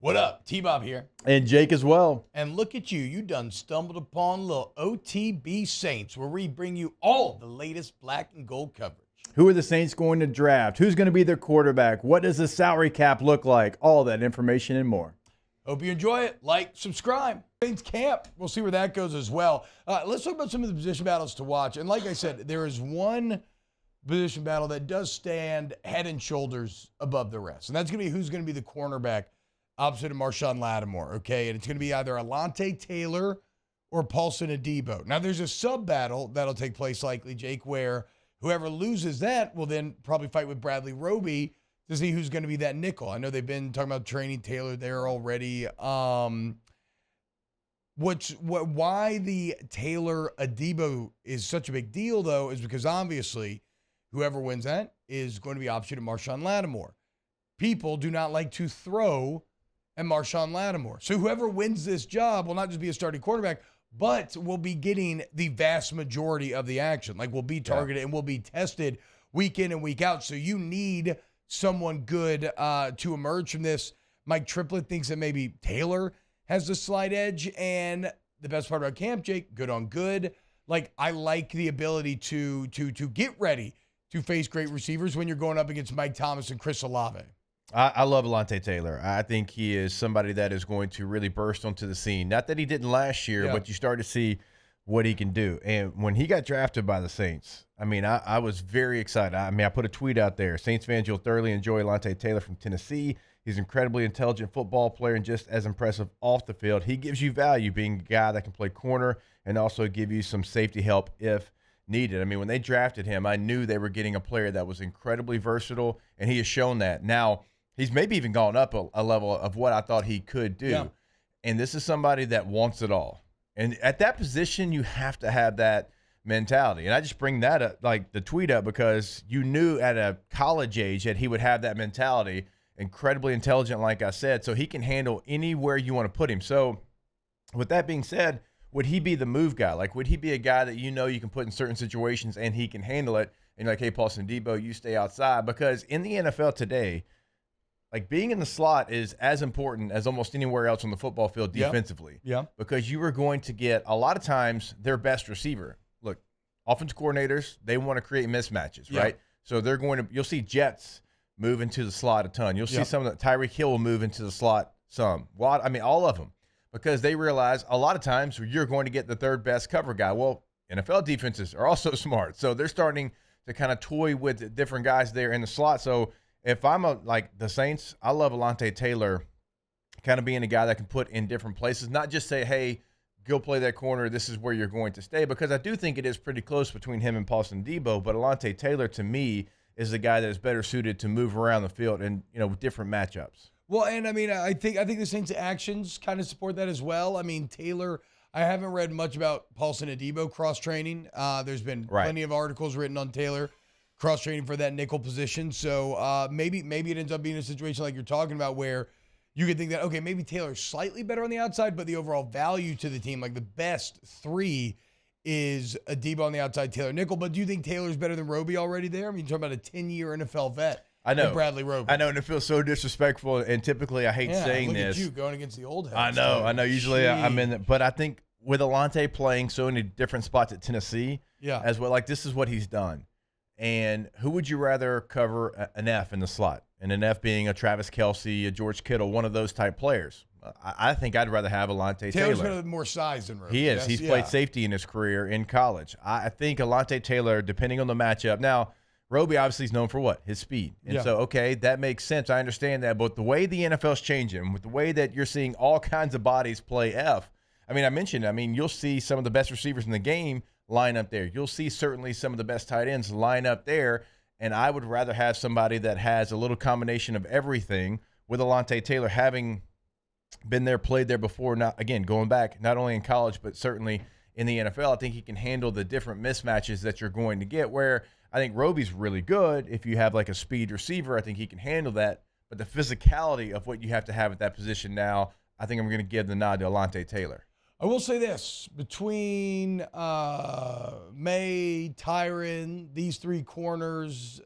What up? T-Bob here. And Jake as well. And look at you. You done stumbled upon little OTB Saints, where we bring you all the latest black and gold coverage. Who are the Saints going to draft? Who's going to be their quarterback? What does the salary cap look like? All that information and more. Hope you enjoy it. Like, subscribe. Saints camp. We'll see where that goes as well. Let's talk about some of the position battles to watch. And like I said, there is one position battle that does stand head and shoulders above the rest. And that's going to be who's going to be the cornerback opposite of Marshawn Lattimore, okay? And it's going to be either Alontae Taylor or Paulson Adebo. Now, there's a sub-battle that'll take place likely, Jake, where whoever loses that will then probably fight with Bradley Roby to see who's going to be that nickel. I know they've been talking about training Taylor there already. Why the Taylor-Adebo is such a big deal, though, is because obviously whoever wins that is going to be opposite of Marshawn Lattimore. People do not like to throw and Marshawn Lattimore. So whoever wins this job will not just be a starting quarterback, but will be getting the vast majority of the action. Like, will be targeted and will be tested week in and week out. So you need someone good to emerge from this. Mike Triplett thinks that maybe Taylor has the slight edge. And the best part about camp, Jake, good on good. Like, I like the ability to get ready to face great receivers when you're going up against Mike Thomas and Chris Olave. I love Alontae Taylor. I think he is somebody that is going to really burst onto the scene. Not that he didn't last year, but you start to see what he can do. And when he got drafted by the Saints, I mean, I was very excited. I put a tweet out there. Saints fans, you'll thoroughly enjoy Alontae Taylor from Tennessee. He's an incredibly intelligent football player and just as impressive off the field. He gives you value being a guy that can play corner and also give you some safety help if needed. I mean, when they drafted him, I knew they were getting a player that was incredibly versatile, and he has shown that. Now, he's maybe even gone up a level of what I thought he could do. Yeah. And this is somebody that wants it all. And at that position, you have to have that mentality. And I just bring that up, like the tweet up, because you knew at a college age that he would have that mentality, incredibly intelligent, like I said, so he can handle anywhere you want to put him. So with that being said, would he be the move guy? Like, would he be a guy that you know you can put in certain situations and he can handle it? And you're like, hey, Paulson Adebo, you stay outside. Because in the NFL today, like, being in the slot is as important as almost anywhere else on the football field defensively. Yeah. Because you are going to get, a lot of times, their best receiver. Look, offensive coordinators, they want to create mismatches, right? So they're going to, you'll see Jets move into the slot a ton. You'll see some of the, Tyreek Hill will move into the slot some. Well, I mean, all of them. Because they realize a lot of times you're going to get the third best cover guy. Well, NFL defenses are also smart. So they're starting to kind of toy with different guys there in the slot. So if I'm like the Saints, I love Alontae Taylor kind of being a guy that can put in different places, not just say, hey, go play that corner, this is where you're going to stay, because I do think it is pretty close between him and Paulson Adebo, but Alontae Taylor, to me, is the guy that is better suited to move around the field and, with different matchups. Well, and I mean, I think the Saints' actions kind of support that as well. I mean, Taylor, I haven't read much about Paulson Adebo cross-training. There's been plenty of articles written on Taylor cross-training for that nickel position. So maybe it ends up being a situation like you're talking about where you could think that, okay, maybe Taylor's slightly better on the outside, but the overall value to the team, like the best three, is Adebo on the outside, Taylor nickel. But do you think Taylor's better than Roby already there? I mean, you're talking about a 10-year NFL vet. I know. Bradley Roby. I know, and it feels so disrespectful, and typically I hate saying this. Look at you going against the old heads. I know. Usually I'm in it, but I think with Alontae playing so many different spots at Tennessee as well, like this is what he's done. And who would you rather cover an F in the slot? And an F being a Travis Kelce, a George Kittle, one of those type players. I think I'd rather have Alontae Taylor. Taylor's got more size than Roby. He is. He's played safety in his career in college. I think Alontae Taylor, depending on the matchup. Now, Roby obviously is known for what? His speed. And so, okay, that makes sense. I understand that. But the way the NFL's changing, with the way that you're seeing all kinds of bodies play F, I mean, you'll see some of the best receivers in the game line up there. You'll see certainly some of the best tight ends line up there, and I would rather have somebody that has a little combination of everything, with Alontae Taylor having been there, played there before, not again, going back, not only in college, but certainly in the NFL. I think he can handle the different mismatches that you're going to get, where I think Roby's really good. If you have like a speed receiver, I think he can handle that, but the physicality of what you have to have at that position now, I think I'm going to give the nod to Alontae Taylor. I will say this, between May, Tyron, these three corners,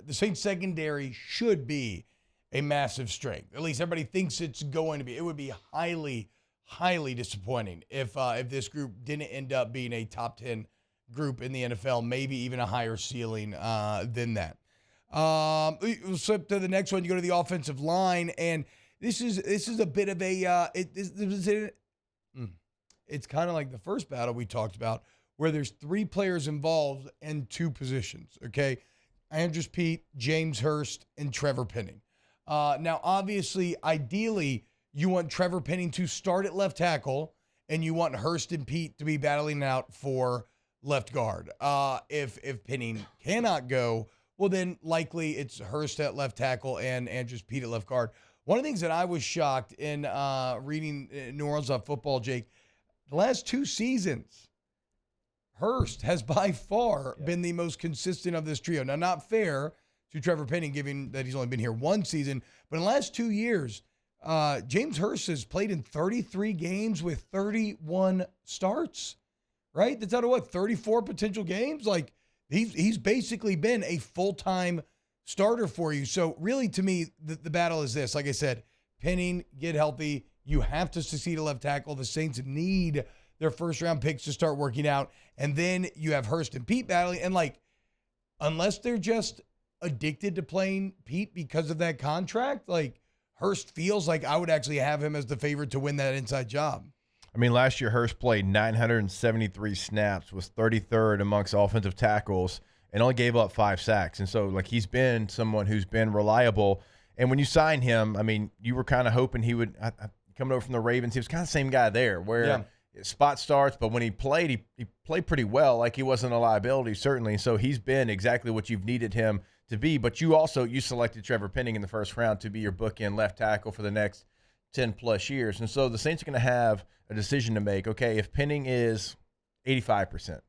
the Saints secondary should be a massive strength. At least everybody thinks it's going to be. It would be highly, highly disappointing if this group didn't end up being a top 10 group in the NFL, maybe even a higher ceiling than that. We'll slip to the next one. You go to the offensive line, and this is a bit of a it's kind of like the first battle we talked about, where there's 3 players involved and 2 positions. Okay, Andrews Pete, James Hurst, and Trevor Penning. Now, obviously, ideally, you want Trevor Penning to start at left tackle, and you want Hurst and Pete to be battling out for left guard. If Penning cannot go, well, then likely it's Hurst at left tackle and Andrews Pete at left guard. One of the things that I was shocked in reading New Orleans Football, Jake, the last 2 seasons, Hurst has by far been the most consistent of this trio. Now, not fair to Trevor Penning, given that he's only been here 1 season, but in the last 2 years, James Hurst has played in 33 games with 31 starts, right? That's out of 34 potential games? Like, he's basically been a full-time starter for you. So really, to me, the battle is this. Like I said, Penning, get healthy. You have to succeed at left tackle. The Saints need their first-round picks to start working out. And then you have Hurst and Pete battling. And, like, unless they're just addicted to playing Pete because of that contract, like, Hurst feels like I would actually have him as the favorite to win that inside job. I mean, last year Hurst played 973 snaps, was 33rd amongst offensive tackles, and only gave up 5 sacks. And so, like, he's been someone who's been reliable. And when you sign him, I mean, you were kind of hoping he would coming over from the Ravens. He was kind of the same guy there, where spot starts, but when he played, he played pretty well. Like, he wasn't a liability, certainly. So he's been exactly what you've needed him to be. But you selected Trevor Penning in the first round to be your bookend left tackle for the next 10-plus years. And so the Saints are going to have a decision to make. Okay, if Penning is 85%,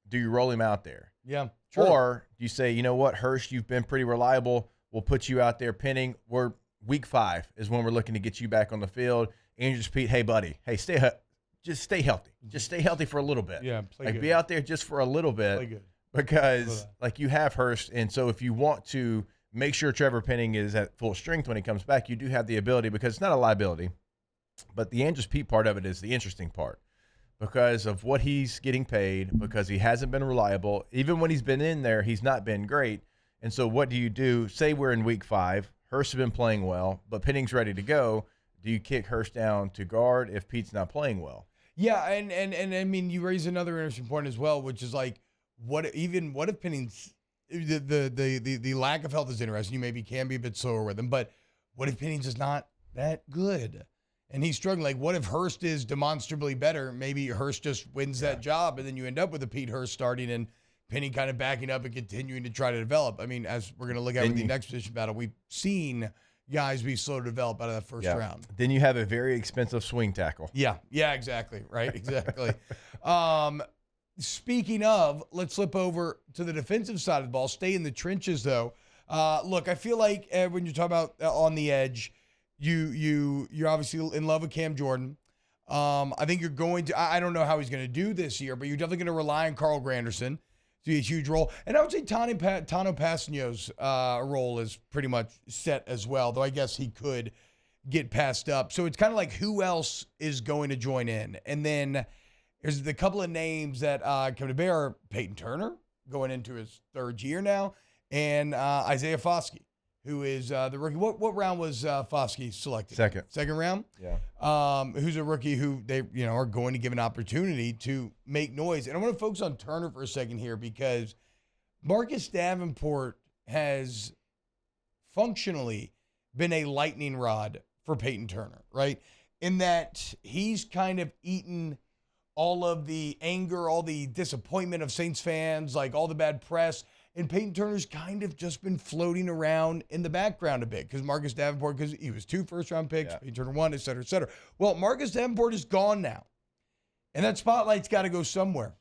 do you roll him out there? Yeah, true. Or do you say, you know what, Hurst, you've been pretty reliable. We'll put you out there. Penning, we're week 5 is when we're looking to get you back on the field. Andrews Pete, hey, buddy, hey, just stay healthy. Just stay healthy for a little bit. Yeah, play good. Be out there just for a little bit. Play good. Because, like, you have Hurst, and so if you want to make sure Trevor Penning is at full strength when he comes back, you do have the ability, because it's not a liability. But the Andrews Pete part of it is the interesting part, because of what he's getting paid, because he hasn't been reliable. Even when he's been in there, he's not been great. And so what do you do? Say we're in week 5. Hurst has been playing well, but Penning's ready to go. Do you kick Hurst down to guard if Pete's not playing well? Yeah, and I mean, you raise another interesting point as well, which is like, what if Penning's the lack of health is interesting. You maybe can be a bit slower with him, but what if Penning's just not that good and he's struggling? Like, what if Hurst is demonstrably better? Maybe Hurst just wins that job, and then you end up with a Pete Hurst starting and Penning kind of backing up and continuing to try to develop. I mean, as we're going to look at with the next position battle, we've seen guys be slow to develop out of that first round. Then you have a very expensive swing tackle. Yeah, exactly. Right, exactly. Speaking of, let's flip over to the defensive side of the ball. Stay in the trenches, though. Look, I feel like when you're talking about on the edge, you're obviously in love with Cam Jordan. I think you're going to. I don't know how he's going to do this year, but you're definitely going to rely on Carl Granderson to be a huge role. And I would say Tano Passanio's role is pretty much set as well, though I guess he could get passed up. So it's kind of like, who else is going to join in? And then there's the couple of names that come to bear are Peyton Turner, going into his 3rd year now, and Isaiah Foskey, who is the rookie. What round was Foskey selected? Second round? Yeah. Who's a rookie who they are going to give an opportunity to make noise. And I want to focus on Turner for a second here, because Marcus Davenport has functionally been a lightning rod for Peyton Turner, right? In that he's kind of eaten all of the anger, all the disappointment of Saints fans, like all the bad press. And Peyton Turner's kind of just been floating around in the background a bit, because Marcus Davenport, because he was 2 first-round picks, Peyton Turner 1, et cetera, et cetera. Well, Marcus Davenport is gone now, and that spotlight's got to go somewhere.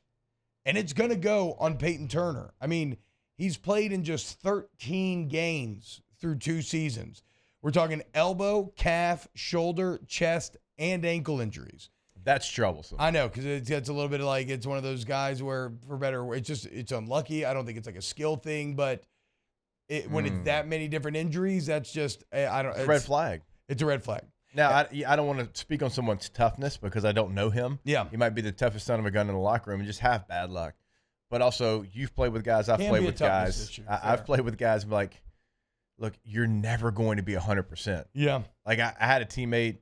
And it's going to go on Peyton Turner. I mean, he's played in just 13 games through 2 seasons. We're talking elbow, calf, shoulder, chest, and ankle injuries. That's troublesome. I know, because it's a little bit like, it's one of those guys where, for better, it's unlucky. I don't think it's like a skill thing, but when it's that many different injuries, that's just I don't. It's a red flag. It's a red flag. Now, I don't want to speak on someone's toughness because I don't know him. Yeah. He might be the toughest son of a gun in the locker room and just have bad luck. But also, you've played with guys. I've played with guys. I've played with guys like, look, you're never going to be 100%. Yeah. Like, I had a teammate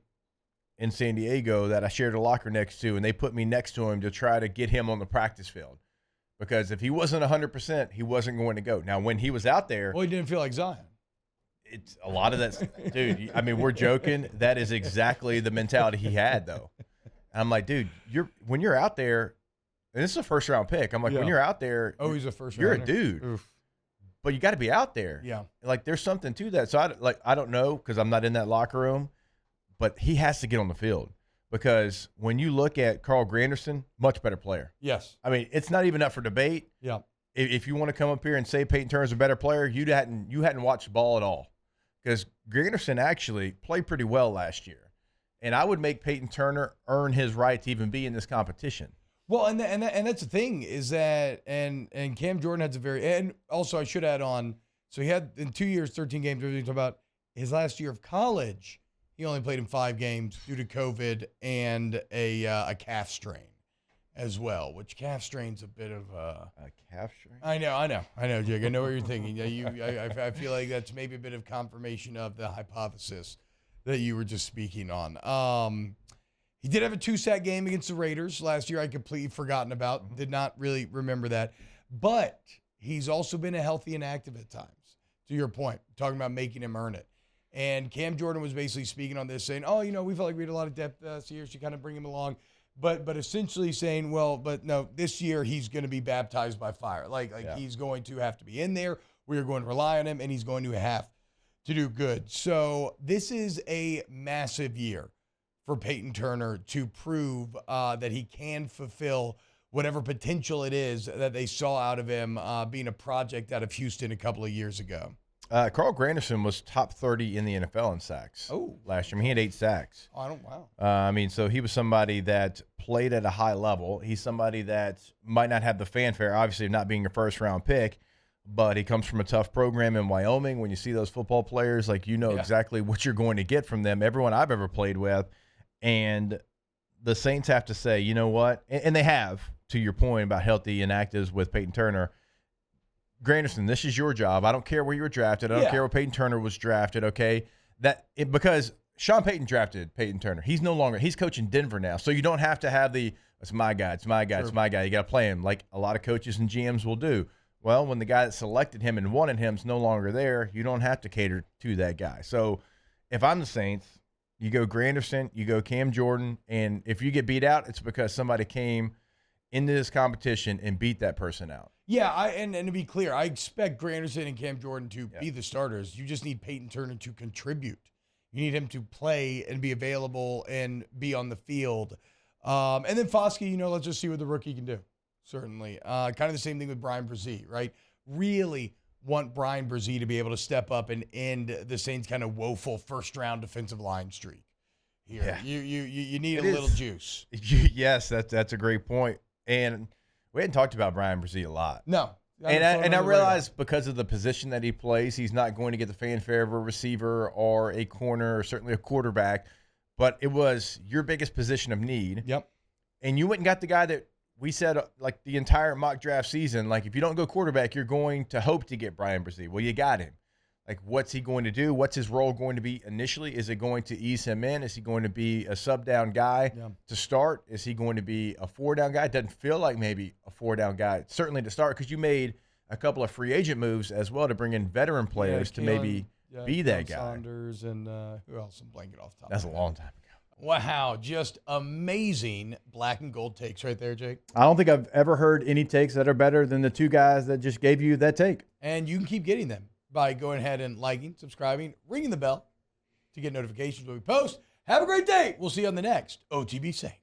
in San Diego that I shared a locker next to, and they put me next to him to try to get him on the practice field. Because if he wasn't 100%, he wasn't going to go. Now, when he was out there. Well, he didn't feel like Zion. It's a lot of that, dude. I mean, we're joking. That is exactly the mentality he had, though. And I'm like, dude, when you're out there, and this is a first round pick. I'm like, when you're out there, he's a first you're rounder. a dude. Oof. But you got to be out there. Yeah. Like, there's something to that. So I don't know because I'm not in that locker room, but he has to get on the field because when you look at Carl Granderson, much better player. Yes. I mean, it's not even up for debate. Yeah. If you want to come up here and say Peyton Turner's a better player, you hadn't watched ball at all. Because Granderson actually played pretty well last year. And I would make Peyton Turner earn his right to even be in this competition. Well, and that's the thing is that, and Cam Jordan has and also I should add on, so he had in 2 years, 13 games, everything talking about his last year of college, he only played in 5 games due to COVID and a calf strain as well, which calf strain's a bit of a calf strain. I know, Jake. I know what you're thinking. I feel like that's maybe a bit of confirmation of the hypothesis that you were just speaking on. He did have a 2-sack game against the Raiders last year. I completely forgotten about. Did not really remember that. But he's also been a healthy and active at times. To your point, talking about making him earn it. And Cam Jordan was basically speaking on this, saying, we felt like we had a lot of depth this year, so kind of bring him along. But essentially saying, but no, this year he's going to be baptized by fire. He's going to have to be in there. We are going to rely on him, and he's going to have to do good. So this is a massive year for Peyton Turner to prove that he can fulfill whatever potential it is that they saw out of him being a project out of Houston a couple of years ago. Carl Granderson was top 30 in the NFL in sacks last year. I mean, he had 8 sacks. Wow. So he was somebody that played at a high level. He's somebody that might not have the fanfare, obviously, not being a first-round pick, but he comes from a tough program in Wyoming. When you see those football players, exactly what you're going to get from them, everyone I've ever played with. And the Saints have to say, you know what? And they have, to your point about healthy inactives with Peyton Turner. Granderson, this is your job. I don't care where you were drafted. I don't care where Peyton Turner was drafted, okay? Because Sean Payton drafted Peyton Turner. He's coaching Denver now. So you don't have to have it's my guy, it's my guy, it's my guy. You got to play him like a lot of coaches and GMs will do. Well, when the guy that selected him and wanted him is no longer there, you don't have to cater to that guy. So if I'm the Saints, you go Granderson, you go Cam Jordan, and if you get beat out, it's because somebody came into this competition and beat that person out. Yeah, and to be clear, I expect Granderson and Cam Jordan to be the starters. You just need Peyton Turner to contribute. You need him to play and be available and be on the field. And then Foskey, let's just see what the rookie can do. Certainly. Kind of the same thing with Brian Brzee, right? Really want Brian Brzee to be able to step up and end the Saints' kind of woeful first-round defensive line streak here. Yeah. You need a little juice. Yes, that's a great point. And we hadn't talked about Brian Brzee a lot. No. And I realize because of the position that he plays, he's not going to get the fanfare of a receiver or a corner or certainly a quarterback. But it was your biggest position of need. Yep. And you went and got the guy that we said, like, the entire mock draft season, like, if you don't go quarterback, you're going to hope to get Brian Brzee. Well, you got him. Like, what's he going to do? What's his role going to be initially? Is it going to ease him in? Is he going to be a sub-down guy to start? Is he going to be a 4-down guy? It doesn't feel like maybe a 4-down guy, certainly to start, because you made a couple of free agent moves as well to bring in veteran players to maybe be that guy. Saunders and who else? I'm blanking off the top. That's a long time ago. Wow, just amazing black and gold takes right there, Jake. I don't think I've ever heard any takes that are better than the two guys that just gave you that take. And you can keep getting them by going ahead and liking, subscribing, ringing the bell to get notifications when we post. Have a great day. We'll see you on the next OTB Saints.